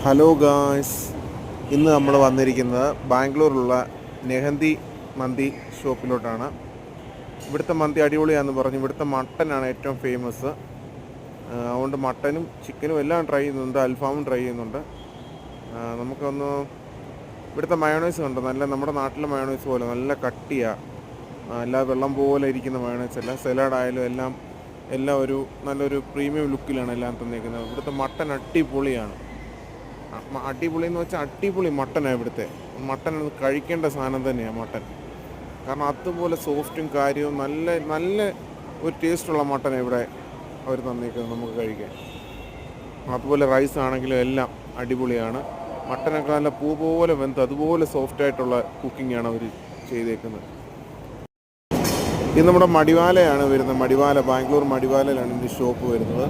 Hello guys, ഇന്ന് നമ്മൾ വന്നിരിക്കുന്നത് ബാംഗ്ലൂരിലുള്ള നെഹന്തി മന്തി ഷോപ്പിലോട്ടാണ്. ഇവിടുത്തെ മന്തി അടിപൊളിയാണെന്ന് പറഞ്ഞു. ഇവിടുത്തെ മട്ടനാണ് ഏറ്റവും ഫേമസ്. അതുകൊണ്ട് മട്ടനും ചിക്കനും എല്ലാം ട്രൈ ചെയ്യുന്നുണ്ട്, അൽഫാമും ട്രൈ ചെയ്യുന്നുണ്ട്. നമുക്കൊന്ന് ഇവിടുത്തെ മയോണൈസ് കണ്ടോ, നല്ല നമ്മുടെ നാട്ടിലെ മയോണൈസ് പോലെ നല്ല കട്ടിയാണ്. എല്ലാ വെള്ളം പോലെ ഇരിക്കുന്ന മയോണൈസ് അല്ല, സലാഡായാലും എല്ലാം ഒരു നല്ലൊരു പ്രീമിയം ലുക്കിലാണ് എല്ലാം തന്നിരിക്കുന്നത്. ഇവിടുത്തെ മട്ടൻ അടിപൊളിയാണ്. അടിപൊളി എന്ന് വെച്ചാൽ അടിപൊളി മട്ടനാണ് ഇവിടുത്തെ മട്ടൻ. കഴിക്കേണ്ട സാധനം തന്നെയാണ് മട്ടൻ. കാരണം അതുപോലെ സോഫ്റ്റും കാര്യവും നല്ല നല്ല ഒരു ടേസ്റ്റുള്ള മട്ടൻ ഇവിടെ അവർ തന്നിരിക്കുന്നത് നമുക്ക് കഴിക്കാൻ. അതുപോലെ റൈസ് ആണെങ്കിലും എല്ലാം അടിപൊളിയാണ്. മട്ടനൊക്കെ നല്ല പൂ പോലെ വെന്ത് അതുപോലെ സോഫ്റ്റായിട്ടുള്ള കുക്കിങ്ങാണ് അവർ ചെയ്തേക്കുന്നത്. ഇത് നമ്മുടെ മടിവാലയാണ് വരുന്നത്. ബാംഗ്ലൂർ മടിവാലയിലാണ് ഇതിൻ്റെ ഷോപ്പ് വരുന്നത്.